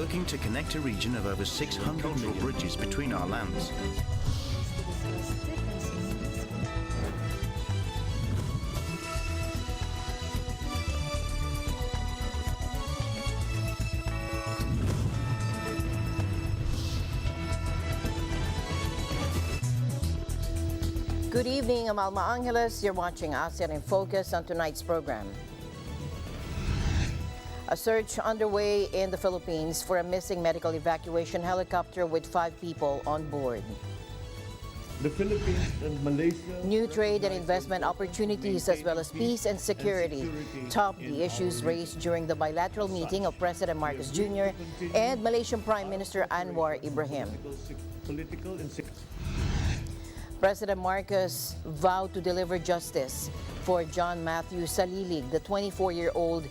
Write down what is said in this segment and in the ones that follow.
working to connect a region of over 600 million bridges between our lands. Good evening, I'm Alma Angeles. You're watching ASEAN in Focus on tonight's program. A search underway in the Philippines for a missing medical evacuation helicopter with 5 people on board. The Philippines and Malaysia. New trade and investment opportunities as well as peace and security top the issues raised during the bilateral meeting of President Marcos Jr. and Malaysian Prime Minister Anwar Ibrahim. President Marcos vowed to deliver justice for John Matthew Salilig, the 24-year-old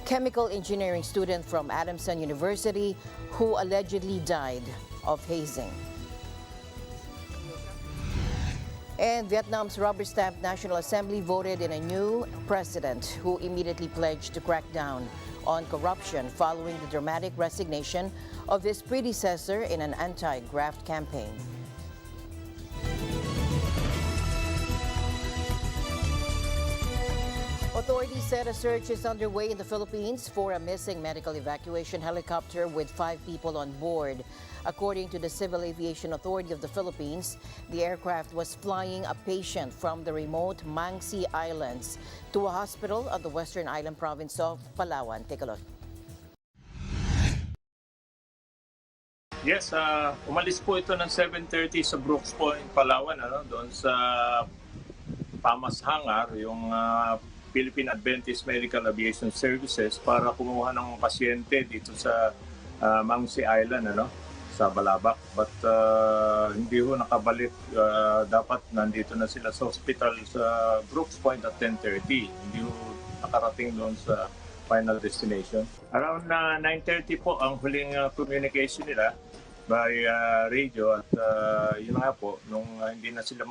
chemical engineering student from Adamson University who allegedly died of hazing. And Vietnam's rubber-stamped National Assembly voted in a new president who immediately pledged to crack down on corruption following the dramatic resignation of his predecessor in an anti-graft campaign. Authorities said a search is underway in the Philippines for a missing medical evacuation helicopter with 5 people on board. According to the Civil Aviation Authority of the Philippines, the aircraft was flying a patient from the remote Mangsi Islands to a hospital of the western island province of Palawan. Take a look. Yes, umalis po ito ng 7:30 sa Brooks Point, Palawan, doon sa Pamas Hangar, yung Philippine Adventist Medical Aviation Services para kumuha ng pasyente dito sa Mangsi Island, sa Balabac. But hindi ho nakabalik. Dapat nandito na sila sa hospital sa Brooks Point at 10:30. Hindi ho nakarating doon sa final destination. Around 9:30 po ang huling communication nila by radio at yun nga po, nung hindi na sila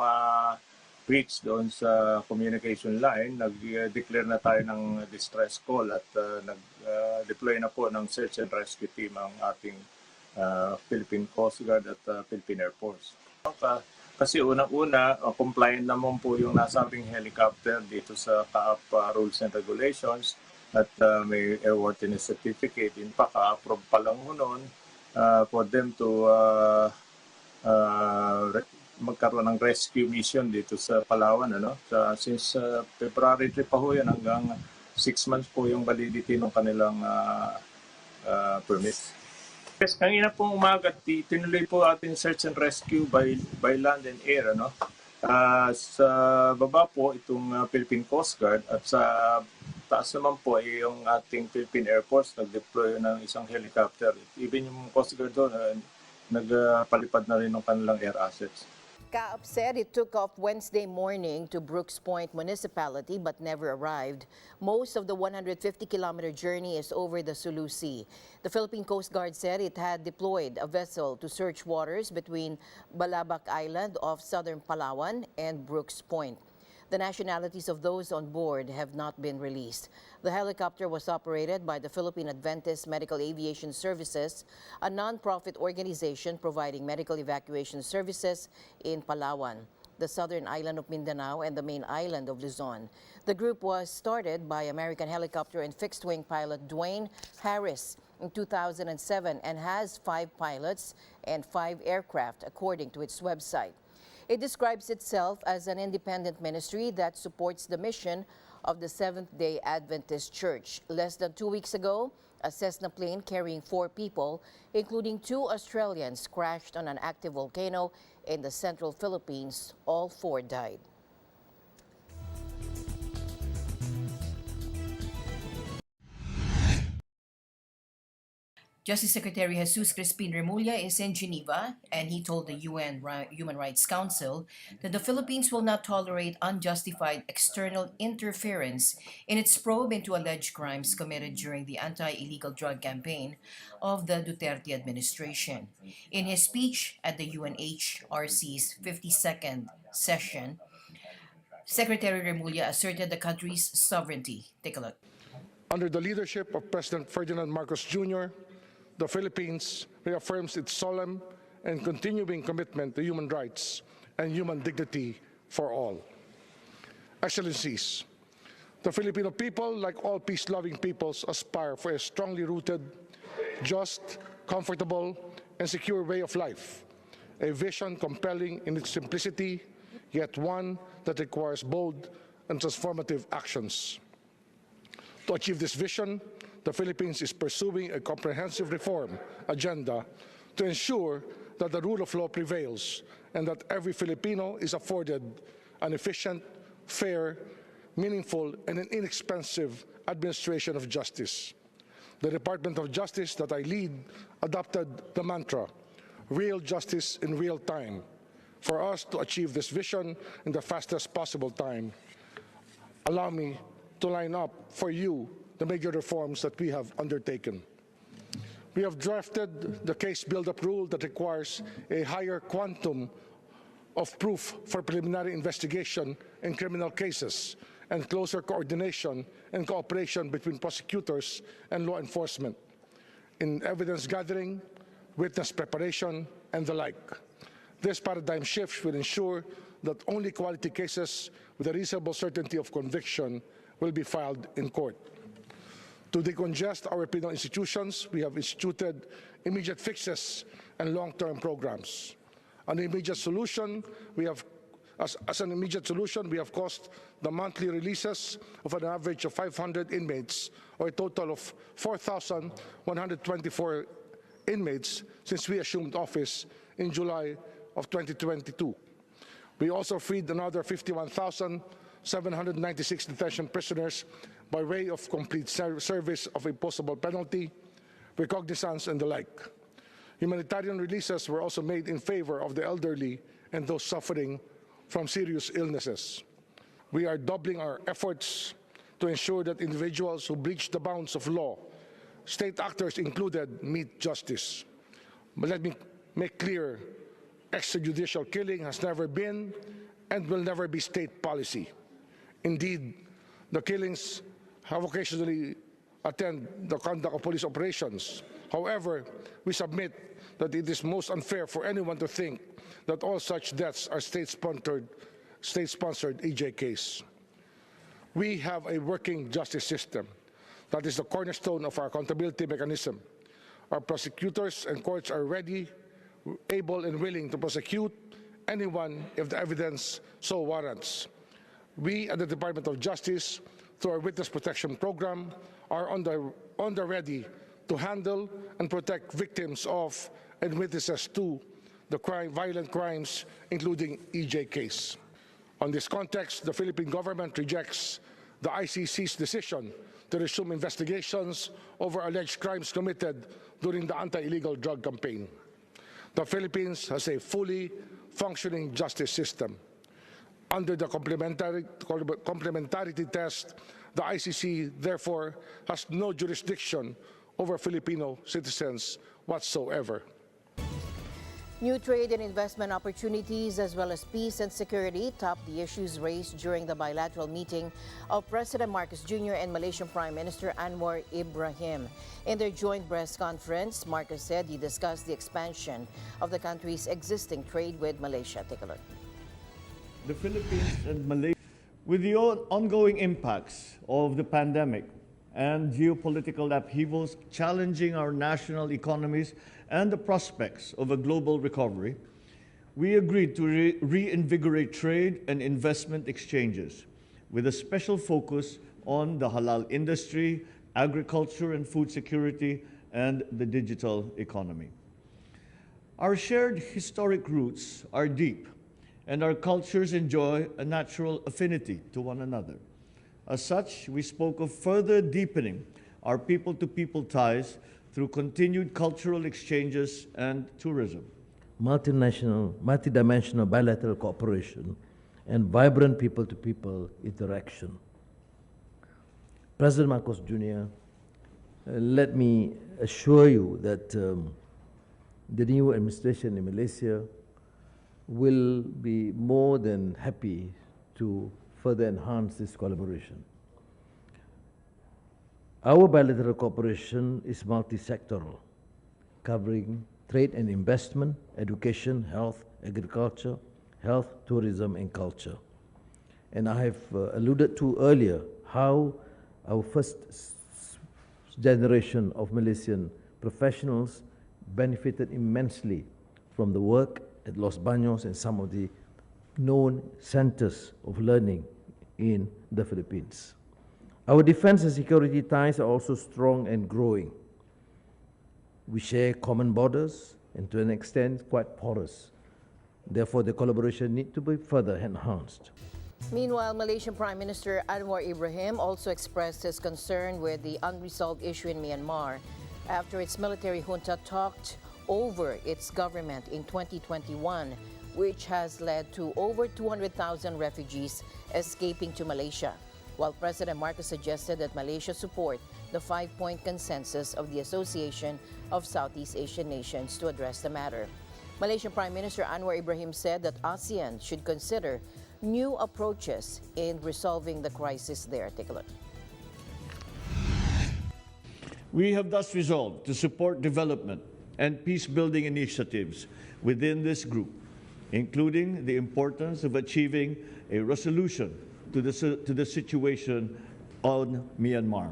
reach doon sa communication line, nag-declare na tayo ng distress call at nag-deploy na po ng search and rescue team ang ating Philippine Coast Guard at Philippine Air Force. Kasi unang-una, compliant naman po yung nasabing helicopter dito sa CAAP rules and regulations at may airworthiness certificate. In fact, approve pa lang ho noon for them to magkaroon ng rescue mission dito sa Palawan. Since February 3 pa ho yan, hanggang 6 months po yung validity ng kanilang permit. Yes, kanina pong umaga, tinuloy po ating search and rescue by land and air. Sa baba po itong Philippine Coast Guard at sa taas naman po ay yung ating Philippine Air Force nag-deploy ng isang helicopter. Even yung Coast Guard doon, nagpalipad na rin ng kanilang air assets. CAAP said it took off Wednesday morning to Brooks Point Municipality but never arrived. Most of the 150-kilometer journey is over the Sulu Sea. The Philippine Coast Guard said it had deployed a vessel to search waters between Balabac Island off southern Palawan and Brooks Point. The nationalities of those on board have not been released. The helicopter was operated by the Philippine Adventist Medical Aviation Services, a non-profit organization providing medical evacuation services in Palawan, the southern island of Mindanao, and the main island of Luzon. The group was started by American helicopter and fixed-wing pilot Dwayne Harris in 2007 and has 5 pilots and 5 aircraft, according to its website. It describes itself as an independent ministry that supports the mission of the Seventh-day Adventist Church. Less than 2 weeks ago, a Cessna plane carrying 4 people, including 2 Australians, crashed on an active volcano in the central Philippines. All 4 died. Justice Secretary Jesus Crispin Remulla is in Geneva, and he told the UN Human Rights Council that the Philippines will not tolerate unjustified external interference in its probe into alleged crimes committed during the anti-illegal drug campaign of the Duterte administration. In his speech at the UNHRC's 52nd session, Secretary Remulla asserted the country's sovereignty. Take a look. Under the leadership of President Ferdinand Marcos Jr., the Philippines reaffirms its solemn and continuing commitment to human rights and human dignity for all. Excellencies, the Filipino people, like all peace-loving peoples, aspire for a strongly rooted, just, comfortable, and secure way of life, a vision compelling in its simplicity, yet one that requires bold and transformative actions. To achieve this vision, the Philippines is pursuing a comprehensive reform agenda to ensure that the rule of law prevails and that every Filipino is afforded an efficient, fair, meaningful, and an inexpensive administration of justice. The Department of Justice that I lead adopted the mantra, real justice in real time, for us to achieve this vision in the fastest possible time. Allow me to line up for you the major reforms that we have undertaken. We have drafted the case build-up rule that requires a higher quantum of proof for preliminary investigation in criminal cases and closer coordination and cooperation between prosecutors and law enforcement in evidence gathering, witness preparation, and the like. This paradigm shift will ensure that only quality cases with a reasonable certainty of conviction will be filed in court. To decongest our penal institutions, we have instituted immediate fixes and long-term programs. An immediate solution, as an immediate solution, we have caused the monthly releases of an average of 500 inmates, or a total of 4,124 inmates since we assumed office in July of 2022. We also freed another 51,796 detention prisoners by way of complete service of imposable penalty, recognizance, and the like. Humanitarian releases were also made in favor of the elderly and those suffering from serious illnesses. We are doubling our efforts to ensure that individuals who breach the bounds of law, state actors included, meet justice. But let me make clear, extrajudicial killing has never been and will never be state policy. Indeed, the killings have occasionally attend the conduct of police operations. However, we submit that it is most unfair for anyone to think that all such deaths are state-sponsored EJKs. We have a working justice system that is the cornerstone of our accountability mechanism. Our prosecutors and courts are ready, able, and willing to prosecute anyone if the evidence so warrants. We at the Department of Justice, through our Witness Protection Program, are on the ready to handle and protect victims of and witnesses to the violent crimes, including EJKs. On this context, the Philippine government rejects the ICC's decision to resume investigations over alleged crimes committed during the anti-illegal drug campaign. The Philippines has a fully functioning justice system. Under the complementarity test, the ICC therefore has no jurisdiction over Filipino citizens whatsoever. New trade and investment opportunities, as well as peace and security, topped the issues raised during the bilateral meeting of President Marcos Jr. and Malaysian Prime Minister Anwar Ibrahim. In their joint press conference, Marcos said he discussed the expansion of the country's existing trade with Malaysia. Take a look. The Philippines and Malaysia. With the ongoing impacts of the pandemic and geopolitical upheavals challenging our national economies and the prospects of a global recovery, we agreed to reinvigorate trade and investment exchanges with a special focus on the halal industry, agriculture and food security, and the digital economy. Our shared historic roots are deep, and our cultures enjoy a natural affinity to one another. As such, we spoke of further deepening our people-to-people ties through continued cultural exchanges and tourism. Multidimensional bilateral cooperation and vibrant people-to-people interaction. President Marcos Jr., let me assure you that the new administration in Malaysia will be more than happy to further enhance this collaboration. Our bilateral cooperation is multi-sectoral. covering trade and investment, education, health, agriculture, health, tourism, and culture. And I have alluded to earlier how our first generation of Malaysian professionals benefited immensely from the work at Los Baños and some of the known centers of learning in the Philippines. Our defense and security ties are also strong and growing. We share common borders and to an extent quite porous. Therefore, the collaboration needs to be further enhanced. Meanwhile, Malaysian Prime Minister Anwar Ibrahim also expressed his concern with the unresolved issue in Myanmar after its military junta talked over its government in 2021, which has led to over 200,000 refugees escaping to Malaysia, while President Marcos suggested that Malaysia support the 5-point consensus of the Association of Southeast Asian Nations to address the matter. Malaysian Prime Minister Anwar Ibrahim said that ASEAN should consider new approaches in resolving the crisis there. Take a look. We have thus resolved to support development and peace-building initiatives within this group, including the importance of achieving a resolution to the situation on Myanmar.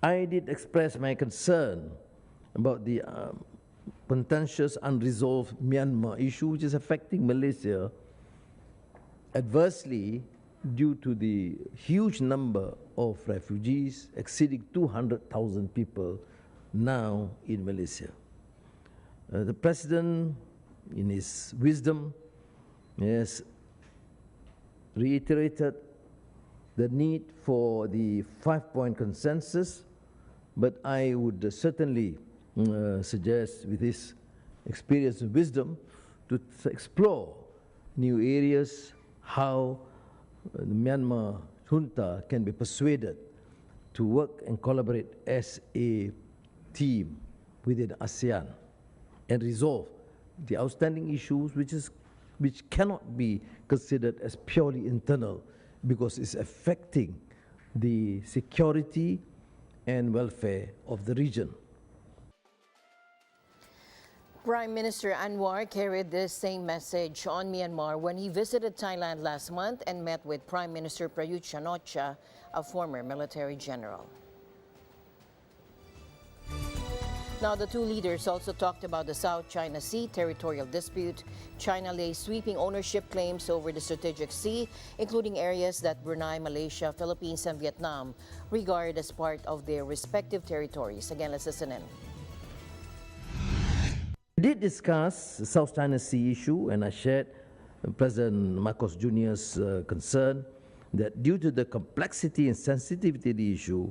I did express my concern about the contentious, unresolved Myanmar issue, which is affecting Malaysia adversely due to the huge number of refugees, exceeding 200,000 people now in Malaysia. The President, in his wisdom, has reiterated the need for the 5-point consensus, but I would certainly suggest, with his experience and wisdom, to explore new areas, how the Myanmar junta can be persuaded to work and collaborate as a team within ASEAN and resolve the outstanding issues which cannot be considered as purely internal because it's affecting the security and welfare of the region. Prime Minister Anwar carried this same message on Myanmar when he visited Thailand last month and met with Prime Minister Prayut Chan-o-cha, a former military general. Now, the two leaders also talked about the South China Sea territorial dispute. China lays sweeping ownership claims over the strategic sea, including areas that Brunei, Malaysia, Philippines, and Vietnam regard as part of their respective territories. Again, let's listen in. We did discuss the South China Sea issue, and I shared President Marcos Jr.'s concern that due to the complexity and sensitivity of the issue,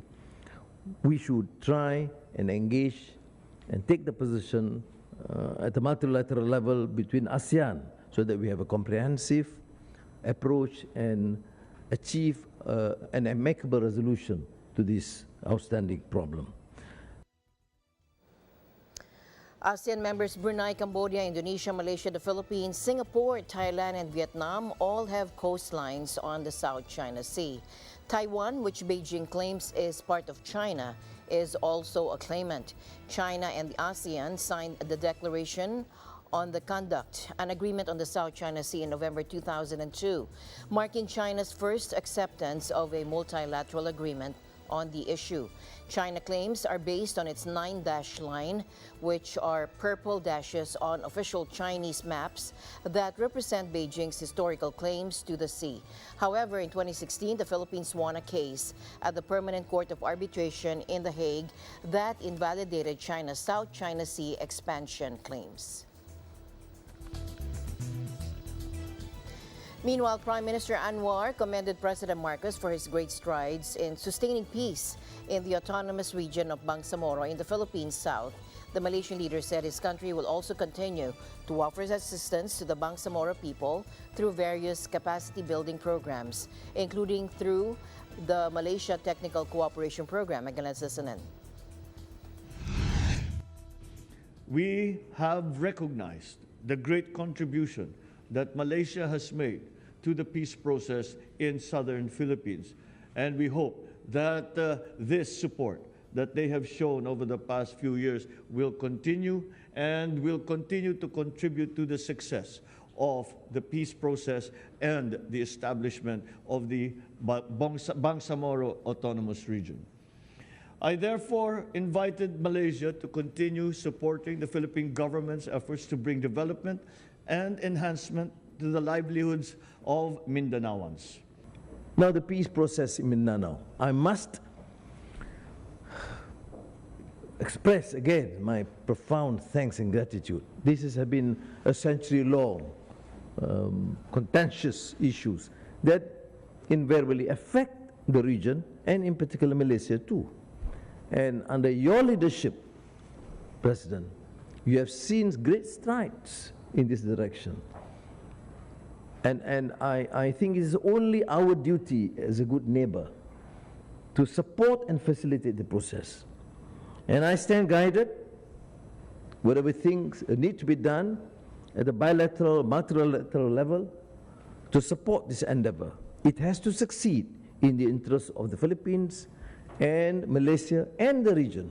we should try and engage and take the position at the multilateral level between ASEAN so that we have a comprehensive approach and achieve an amicable resolution to this outstanding problem. ASEAN members Brunei, Cambodia, Indonesia, Malaysia, the Philippines, Singapore, Thailand, and Vietnam all have coastlines on the South China Sea. Taiwan, which Beijing claims is part of China, is also a claimant. China and the ASEAN signed the Declaration on the Conduct, an agreement on the South China Sea in November 2002, marking China's first acceptance of a multilateral agreement on the issue. China claims are based on its 9-dash line, which are purple dashes on official Chinese maps that represent Beijing's historical claims to the sea. However, in 2016, the Philippines won a case at the Permanent Court of Arbitration in The Hague that invalidated China's South China Sea expansion claims. Meanwhile, Prime Minister Anwar commended President Marcos for his great strides in sustaining peace in the autonomous region of Bangsamoro in the Philippines South. The Malaysian leader said his country will also continue to offer assistance to the Bangsamoro people through various capacity-building programs, including through the Malaysia Technical Cooperation Program. Again, let's listen in. We have recognized the great contribution that Malaysia has made to the peace process in southern Philippines. And we hope that this support that they have shown over the past few years will continue and will continue to contribute to the success of the peace process and the establishment of the Bangsamoro Autonomous Region. I therefore invited Malaysia to continue supporting the Philippine government's efforts to bring development and enhancement to the livelihoods of Mindanaoans. Now, the peace process in Mindanao, I must express again my profound thanks and gratitude. This has been a century-long contentious issues that invariably affect the region and in particular Malaysia too. And under your leadership, President, you have seen great strides in this direction. And I think it is only our duty as a good neighbor to support and facilitate the process. And I stand guided, whatever things need to be done at the bilateral, multilateral level to support this endeavor. It has to succeed in the interest of the Philippines and Malaysia and the region,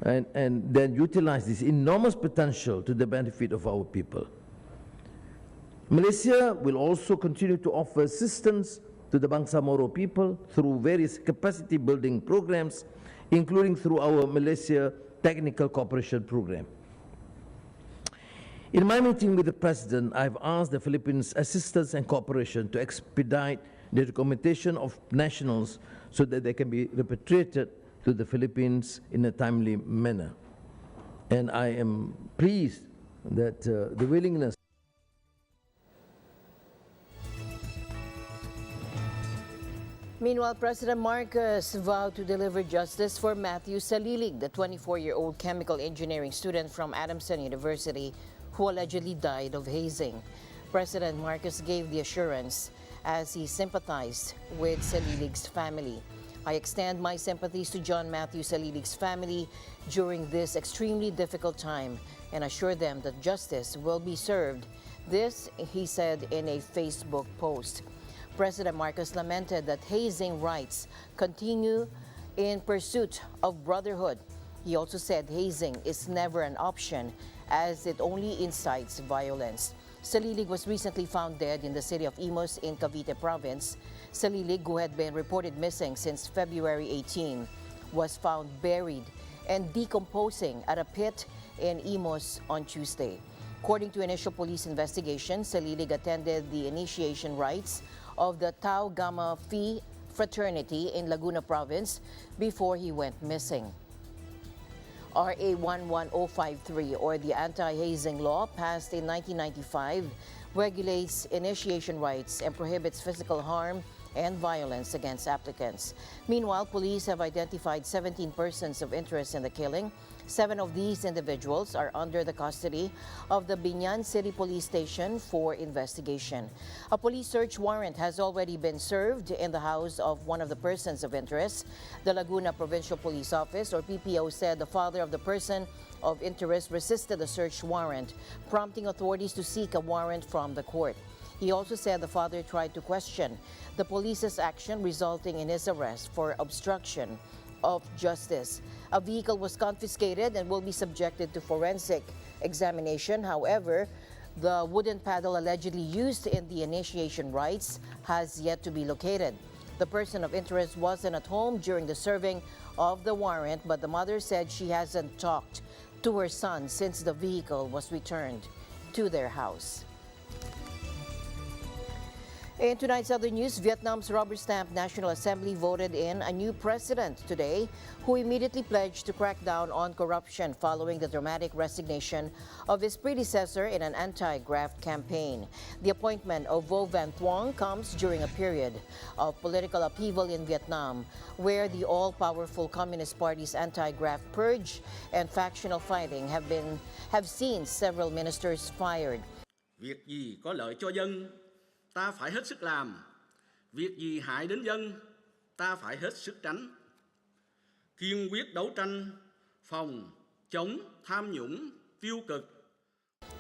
and then utilize this enormous potential to the benefit of our people. Malaysia will also continue to offer assistance to the Bangsamoro people through various capacity building programs, including through our Malaysia Technical Cooperation Program. In my meeting with the President, I've asked the Philippines assistance and cooperation to expedite the documentation of nationals so that they can be repatriated to the Philippines in a timely manner. And I am pleased that the willingness. Meanwhile, President Marcos vowed to deliver justice for Matthew Salilig, the 24-year-old chemical engineering student from Adamson University who allegedly died of hazing. President Marcos gave the assurance as he sympathized with Salilig's family. I extend my sympathies to John Matthew Salilig's family during this extremely difficult time and assure them that justice will be served. This, he said in a Facebook post. President Marcos lamented that hazing rights continue in pursuit of brotherhood. He also said hazing is never an option as it only incites violence. Salilig was recently found dead in the city of Imus in Cavite province. Salilig, who had been reported missing since February 18, was found buried and decomposing at a pit in Imus on Tuesday. According to initial police investigation, Salilig attended the initiation rites of the Tau Gamma Phi fraternity in Laguna province before he went missing. RA 11053, or the anti-hazing law passed in 1995, regulates initiation rights and prohibits physical harm and violence against applicants. Meanwhile, police have identified 17 persons of interest in the killing. 7 of these individuals are under the custody of the Binyan City Police Station for investigation. A police search warrant has already been served in the house of one of the persons of interest. The Laguna Provincial Police Office, or PPO, said the father of the person of interest resisted the search warrant, prompting authorities to seek a warrant from the court. He also said the father tried to question the police's action, resulting in his arrest for obstruction of justice. A vehicle was confiscated and will be subjected to forensic examination. However, the wooden paddle allegedly used in the initiation rites has yet to be located. The person of interest wasn't at home during the serving of the warrant, but the mother said she hasn't talked to her son since the vehicle was returned to their house. In tonight's other news, Vietnam's rubber-stamped National Assembly voted in a new president today who immediately pledged to crack down on corruption following the dramatic resignation of his predecessor in an anti-graft campaign. The appointment of Vo Van Thuong comes during a period of political upheaval in Vietnam, where the all-powerful Communist Party's anti-graft purge and factional fighting have seen several ministers fired. Việc gì có lợi cho dân, ta phải hết sức làm. Việc gì hại đến dân, ta phải hết sức tránh. Kiên quyết đấu tranh phòng chống tham nhũng tiêu cực,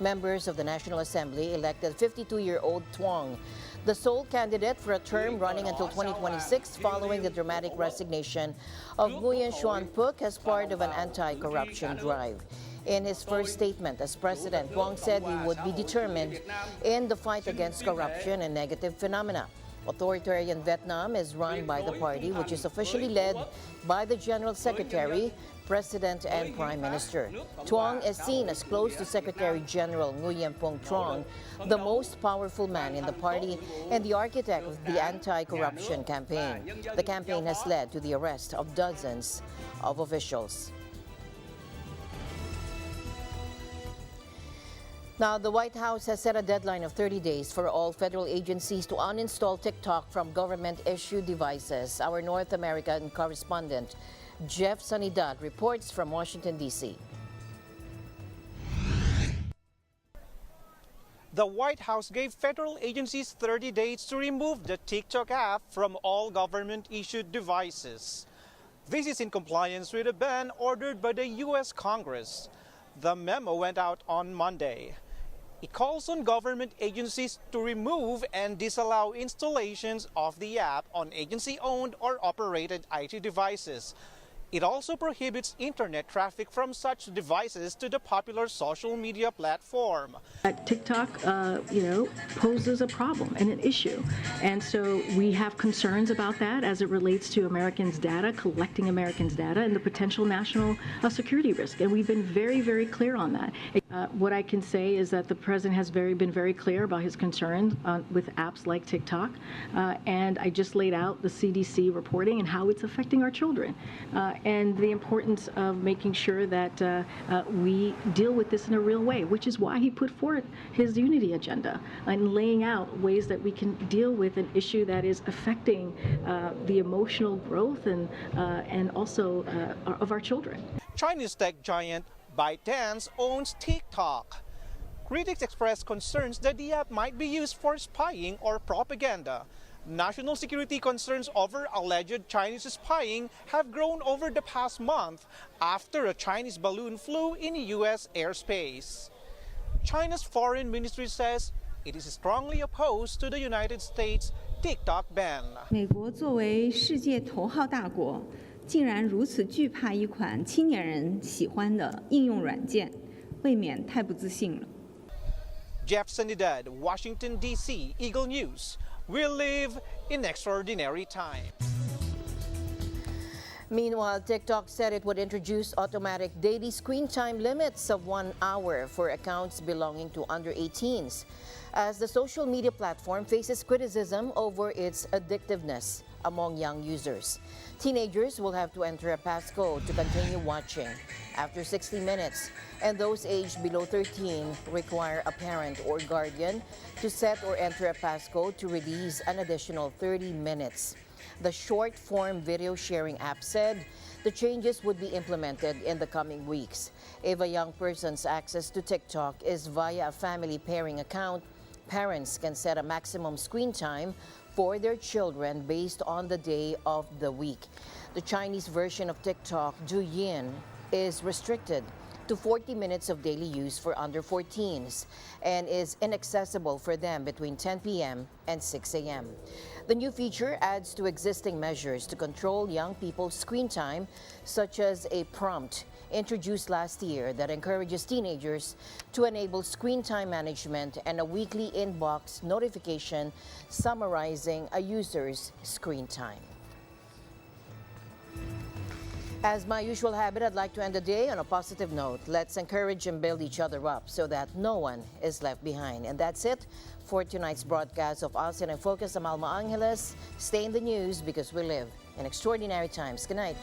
Members of the National Assembly elected 52-year-old Tuong, the sole candidate for a term running until 2026 following the dramatic resignation of Nguyen Xuan Phuc as part of an anti-corruption drive. In his first statement as president, Tuong said he would be determined in the fight against corruption and negative phenomena. Authoritarian Vietnam is run by the party, which is officially led by the General Secretary, President, and Prime Minister. Tuong is seen as close to Secretary General Nguyen Phuong Trong, the most powerful man in the party and the architect of the anti-corruption campaign. The campaign has led to the arrest of dozens of officials. Now, the White House has set a deadline of 30 days for all federal agencies to uninstall TikTok from government-issued devices. Our North American correspondent, Jeff Sanidad, reports from Washington, D.C. The White House gave federal agencies 30 days to remove the TikTok app from all government-issued devices. This is in compliance with a ban ordered by the U.S. Congress. The memo went out on Monday. It calls on government agencies to remove and disallow installations of the app on agency-owned or operated IT devices. It also prohibits internet traffic from such devices to the popular social media platform. TikTok, poses a problem and an issue. And so we have concerns about that as it relates to Americans' data, collecting Americans' data, and the potential national security risk. And we've been very, very clear on that. What I can say is that the president has been very clear about his concerns with apps like TikTok. And I just laid out the CDC reporting and how it's affecting our children. And the importance of making sure that we deal with this in a real way, which is why he put forth his unity agenda and laying out ways that we can deal with an issue that is affecting the emotional growth and also of our children. Chinese tech giant ByteDance owns TikTok. Critics express concerns that the app might be used for spying or propaganda. National security concerns over alleged Chinese spying have grown over the past month after a Chinese balloon flew in U.S. airspace. China's foreign ministry says it is strongly opposed to the United States TikTok ban. 美国作为世界头号大国，竟然如此惧怕一款青年人喜欢的应用软件，未免太不自信了。 Jeff Sanidad, Washington, D.C., Eagle News. We live in extraordinary times. Meanwhile, TikTok said it would introduce automatic daily screen time limits of 1 hour for accounts belonging to under 18s, as the social media platform faces criticism over its addictiveness among young users. Teenagers will have to enter a passcode to continue watching after 60 minutes, and those aged below 13 require a parent or guardian to set or enter a passcode to release an additional 30 minutes. The short-form video sharing app said the changes would be implemented in the coming weeks. If a young person's access to TikTok is via a family pairing account, parents can set a maximum screen time for their children based on the day of the week. The Chinese version of TikTok, Douyin, is restricted to 40 minutes of daily use for under 14s and is inaccessible for them between 10 p.m. and 6 a.m. The new feature adds to existing measures to control young people's screen time, such as a prompt introduced last year that encourages teenagers to enable screen time management and a weekly inbox notification summarizing a user's screen time. As my usual habit, I'd like to end the day on a positive note. Let's encourage and build each other up so that no one is left behind. And that's it for tonight's broadcast of ASEAN in Focus. I'm Alma Angeles. Stay in the news because we live in extraordinary times. Good night.